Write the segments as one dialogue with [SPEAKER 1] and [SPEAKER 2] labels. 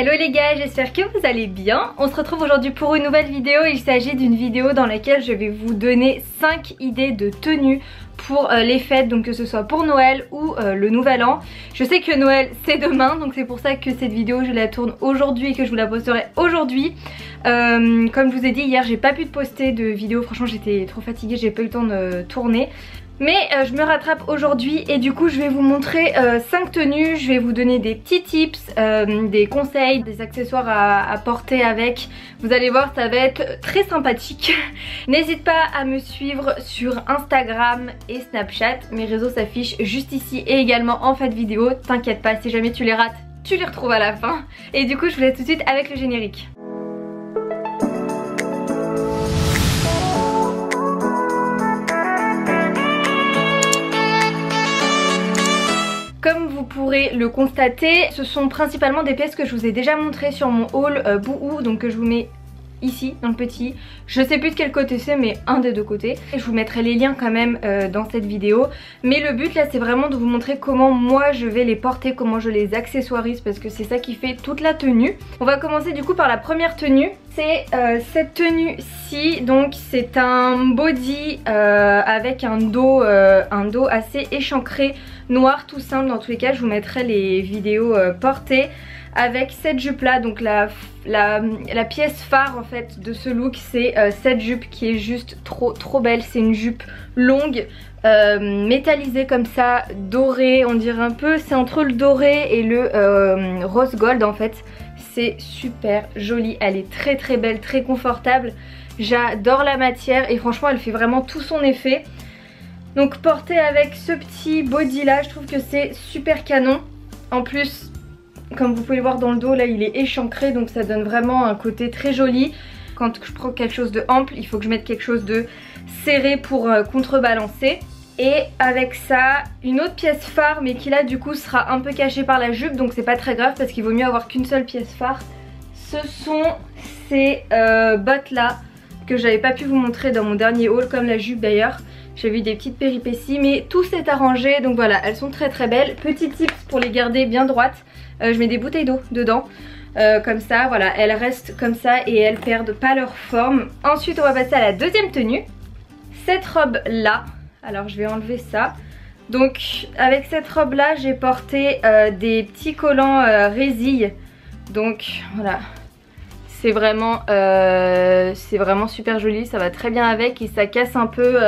[SPEAKER 1] Hello les gars, j'espère que vous allez bien. On se retrouve aujourd'hui pour une nouvelle vidéo. Il s'agit d'une vidéo dans laquelle je vais vous donner 5 idées de tenues pour les fêtes, donc que ce soit pour Noël ou le nouvel an. Je sais que Noël c'est demain, donc c'est pour ça que cette vidéo je la tourne aujourd'hui et que je vous la posterai aujourd'hui. Comme je vous ai dit hier, j'ai pas pu poster de vidéo, franchement j'étais trop fatiguée, j'ai pas eu le temps de tourner. Mais je me rattrape aujourd'hui et du coup je vais vous montrer 5 tenues, je vais vous donner des petits tips, des conseils, des accessoires à porter avec. Vous allez voir, ça va être très sympathique. N'hésite pas à me suivre sur Instagram et Snapchat, mes réseaux s'affichent juste ici et également en fin de vidéo. T'inquiète pas, si jamais tu les rates, tu les retrouves à la fin. Et du coup je vous laisse tout de suite avec le générique. Comme vous pourrez le constater, ce sont principalement des pièces que je vous ai déjà montrées sur mon haul Bouhou, donc que je vous mets ici dans le petit. Je sais plus de quel côté c'est, mais un des deux côtés. Et je vous mettrai les liens quand même dans cette vidéo. Mais le but là c'est vraiment de vous montrer comment moi je vais les porter, comment je les accessoirise, parce que c'est ça qui fait toute la tenue. On va commencer du coup par la première tenue. C'est cette tenue-ci, donc c'est un body avec un dos assez échancré, noir tout simple. Dans tous les cas je vous mettrai les vidéos portées avec cette jupe là. Donc la pièce phare en fait de ce look, c'est cette jupe qui est juste trop belle. C'est une jupe longue, métallisée comme ça, dorée on dirait un peu, c'est entre le doré et le rose gold en fait. C'est super joli, elle est très belle, très confortable. J'adore la matière et franchement elle fait vraiment tout son effet. Donc portée avec ce petit body là, je trouve que c'est super canon. En plus, comme vous pouvez le voir dans le dos là, il est échancré, donc ça donne vraiment un côté très joli. Quand je prends quelque chose de ample, il faut que je mette quelque chose de serré pour contrebalancer. Et avec ça, une autre pièce phare, mais qui là du coup sera un peu cachée par la jupe, donc c'est pas très grave parce qu'il vaut mieux avoir qu'une seule pièce phare. Ce sont ces bottes là que j'avais pas pu vous montrer dans mon dernier haul, comme la jupe d'ailleurs. J'ai vu des petites péripéties, mais tout s'est arrangé, donc voilà, elles sont très belles. Petit tips pour les garder bien droites, je mets des bouteilles d'eau dedans. Comme ça, voilà, elles restent comme ça et elles perdent pas leur forme. Ensuite on va passer à la deuxième tenue. Cette robe là, alors je vais enlever ça. Donc avec cette robe là j'ai porté des petits collants résille. Donc voilà, c'est vraiment super joli, ça va très bien avec et ça casse un peu,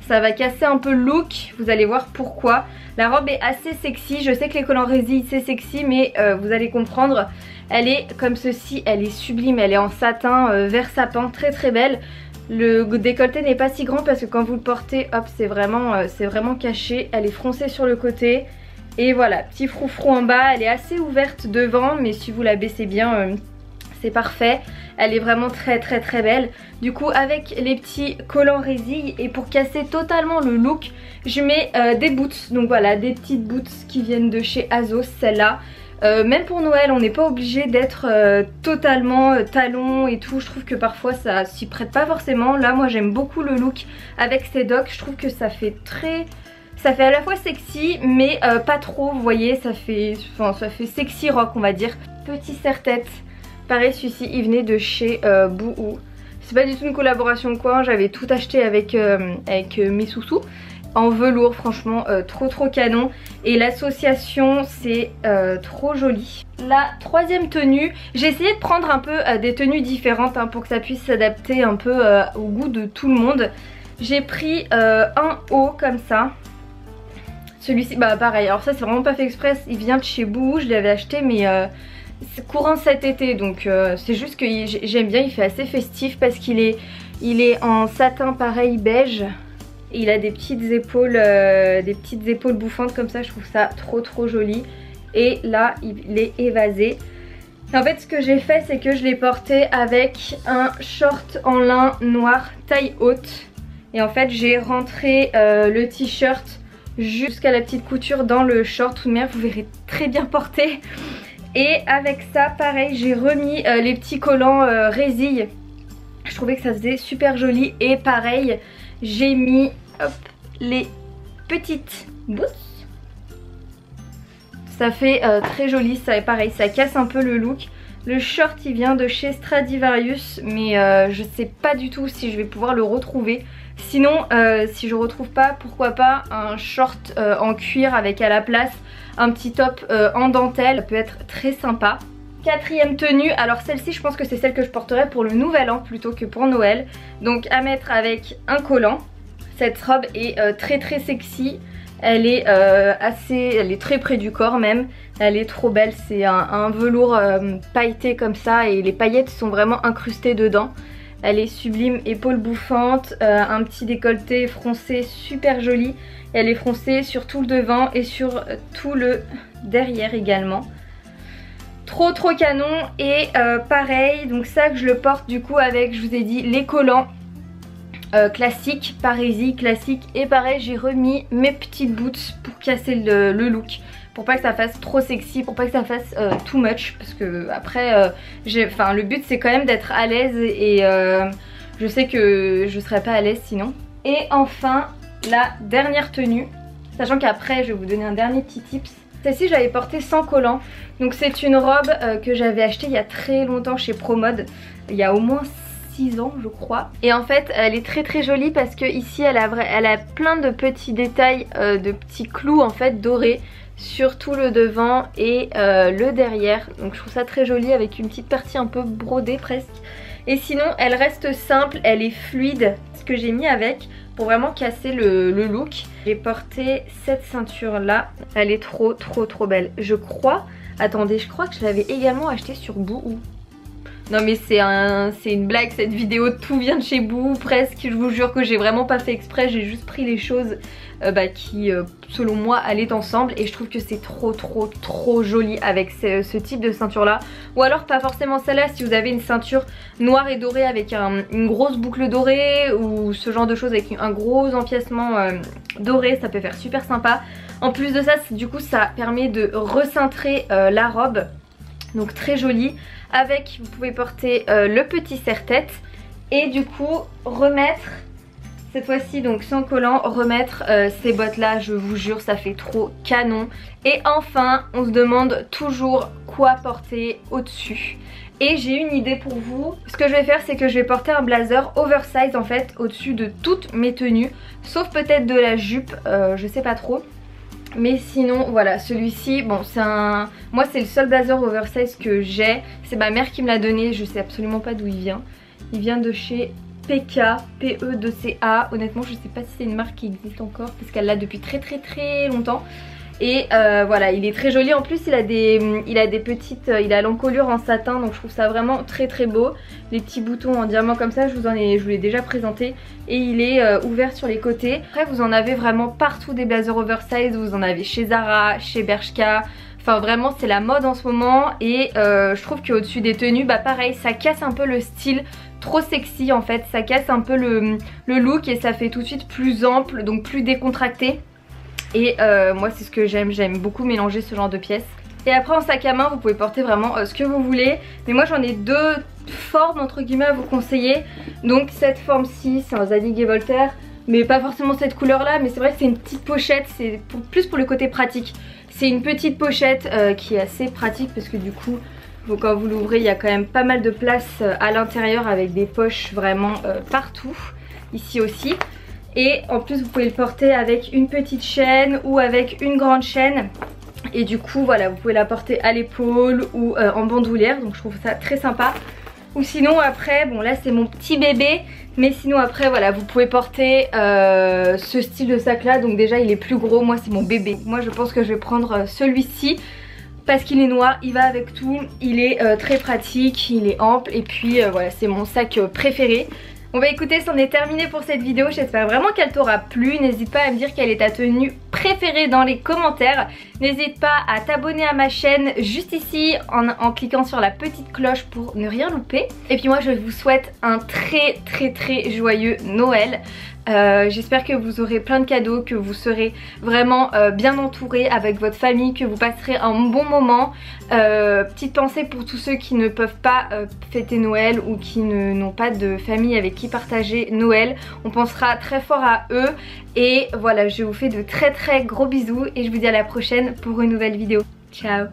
[SPEAKER 1] ça va casser un peu le look, vous allez voir pourquoi. La robe est assez sexy, je sais que les collants résille c'est sexy, mais vous allez comprendre. Elle est comme ceci, elle est sublime, elle est en satin vert sapin, très belle. Le décolleté n'est pas si grand parce que quand vous le portez, hop, c'est vraiment caché. Elle est froncée sur le côté. Et voilà, petit froufrou en bas. Elle est assez ouverte devant, mais si vous la baissez bien, c'est parfait. Elle est vraiment très belle. Du coup, avec les petits collants résille et pour casser totalement le look, je mets des boots. Donc voilà, des petites boots qui viennent de chez Azos, celle-là. Même pour Noël on n'est pas obligé d'être totalement talons et tout. Je trouve que parfois ça s'y prête pas forcément. Là moi j'aime beaucoup le look avec ces docks. Je trouve que ça fait à la fois sexy mais pas trop, vous voyez, ça fait sexy rock on va dire. Petit serre-tête, pareil celui-ci il venait de chez Bouhou. C'est pas du tout une collaboration ou quoi, j'avais tout acheté avec mes sous-sous. En velours, franchement trop canon. Et l'association c'est trop joli. La troisième tenue, j'ai essayé de prendre un peu des tenues différentes pour que ça puisse s'adapter un peu au goût de tout le monde. J'ai pris un haut comme ça. Celui-ci, bah pareil, alors ça c'est vraiment pas fait exprès, il vient de chez Bouhou, je l'avais acheté mais c'est courant cet été, donc c'est juste que j'aime bien, il fait assez festif parce qu'il est en satin pareil beige. Et il a des petites épaules bouffantes comme ça, je trouve ça trop joli. Et là il est évasé. Et en fait ce que j'ai fait c'est que je l'ai porté avec un short en lin noir taille haute. Et en fait j'ai rentré le t-shirt jusqu'à la petite couture dans le short. Tout de même vous verrez très bien porté. Et avec ça pareil j'ai remis les petits collants résille. Je trouvais que ça faisait super joli. Et pareil j'ai mis hop, les petites boots. Ça fait très joli, ça est pareil, ça casse un peu le look. Le short il vient de chez Stradivarius, mais je sais pas du tout si je vais pouvoir le retrouver. Sinon si je retrouve pas, pourquoi pas un short en cuir avec à la place un petit top en dentelle, ça peut être très sympa. Quatrième tenue, alors celle-ci je pense que c'est celle que je porterai pour le nouvel an plutôt que pour Noël. Donc à mettre avec un collant. Cette robe est très très sexy. Elle est elle est très près du corps même. Elle est trop belle, c'est un velours pailleté comme ça et les paillettes sont vraiment incrustées dedans. Elle est sublime, épaules bouffantes, un petit décolleté froncé super joli. Elle est froncée sur tout le devant et sur tout le derrière également. Trop canon et pareil, donc ça que je le porte du coup avec, je vous ai dit, les collants classiques, Parisis classique, et pareil j'ai remis mes petites boots pour casser le look, pour pas que ça fasse trop sexy, pour pas que ça fasse too much, parce que après le but c'est quand même d'être à l'aise et je sais que je serais pas à l'aise sinon. Et enfin la dernière tenue, sachant qu'après je vais vous donner un dernier petit tips. Celle-ci j'avais porté sans collant, donc c'est une robe que j'avais achetée il y a très longtemps chez Promode, il y a au moins 6 ans je crois. Et en fait elle est très jolie parce que ici elle a plein de petits détails, de petits clous en fait dorés sur tout le devant et le derrière. Donc je trouve ça très joli avec une petite partie un peu brodée presque. Et sinon elle reste simple, elle est fluide, ce que j'ai mis avec pour vraiment casser le look. J'ai porté cette ceinture là, elle est trop belle. Je crois, attendez, je crois que je l'avais également achetée sur Boohoo. Non mais c'est une blague cette vidéo, tout vient de chez Boohoo presque, je vous jure que j'ai vraiment pas fait exprès, j'ai juste pris les choses qui selon moi allaient ensemble et je trouve que c'est trop joli avec ce type de ceinture là. Ou alors pas forcément celle-là, si vous avez une ceinture noire et dorée avec une grosse boucle dorée ou ce genre de choses avec un gros empiècement doré, ça peut faire super sympa. En plus de ça, du coup ça permet de recintrer la robe, donc très joli. Avec, vous pouvez porter le petit serre-tête et du coup remettre, cette fois-ci donc sans collant, remettre ces bottes là, je vous jure ça fait trop canon. Et enfin on se demande toujours quoi porter au-dessus. Et j'ai une idée pour vous, ce que je vais faire c'est que je vais porter un blazer oversize en fait au-dessus de toutes mes tenues, sauf peut-être de la jupe, je sais pas trop. Mais sinon voilà, celui-ci, bon c'est moi c'est le seul blazer oversize que j'ai. C'est ma mère qui me l'a donné, je sais absolument pas d'où il vient. Il vient de chez PK, PE2CA. Honnêtement je sais pas si c'est une marque qui existe encore parce qu'elle l'a depuis très longtemps. Et voilà, il est très joli. En plus il a des petites, il a l'encolure en satin, donc je trouve ça vraiment très beau. Les petits boutons en diamant comme ça, je vous l'ai déjà présenté. Et il est ouvert sur les côtés. Après vous en avez vraiment partout des blazers oversize. Vous en avez chez Zara, chez Bershka. Enfin vraiment c'est la mode en ce moment. Et je trouve qu'au dessus des tenues, bah pareil, ça casse un peu le style trop sexy en fait. Ça casse un peu le look et ça fait tout de suite plus ample, donc plus décontracté. Et moi c'est ce que j'aime beaucoup mélanger ce genre de pièces. Et après en sac à main vous pouvez porter vraiment ce que vous voulez. Mais moi j'en ai deux formes entre guillemets à vous conseiller. Donc cette forme-ci c'est un Zadig et Voltaire, mais pas forcément cette couleur là. Mais c'est vrai que c'est une petite pochette, c'est plus pour le côté pratique. C'est une petite pochette qui est assez pratique parce que du coup quand vous l'ouvrez il y a quand même pas mal de place à l'intérieur avec des poches vraiment partout. Ici aussi. Et en plus vous pouvez le porter avec une petite chaîne ou avec une grande chaîne. Et du coup voilà, vous pouvez la porter à l'épaule ou en bandoulière, donc je trouve ça très sympa. Ou sinon après, bon là c'est mon petit bébé, mais sinon après voilà, vous pouvez porter ce style de sac là. Donc déjà il est plus gros, moi c'est mon bébé. Moi je pense que je vais prendre celui-ci parce qu'il est noir, il va avec tout. Il est très pratique, il est ample et puis voilà, c'est mon sac préféré. Bon bah écoutez, c'en est terminé pour cette vidéo, j'espère vraiment qu'elle t'aura plu. N'hésite pas à me dire quelle est ta tenue préférée dans les commentaires. N'hésite pas à t'abonner à ma chaîne juste ici en cliquant sur la petite cloche pour ne rien louper. Et puis moi je vous souhaite un très joyeux Noël. J'espère que vous aurez plein de cadeaux, que vous serez vraiment bien entourés avec votre famille, que vous passerez un bon moment. Petite pensée pour tous ceux qui ne peuvent pas fêter Noël ou qui n'ont pas de famille avec qui partager Noël. On pensera très fort à eux. Et voilà, je vous fais de très gros bisous et je vous dis à la prochaine pour une nouvelle vidéo. Ciao.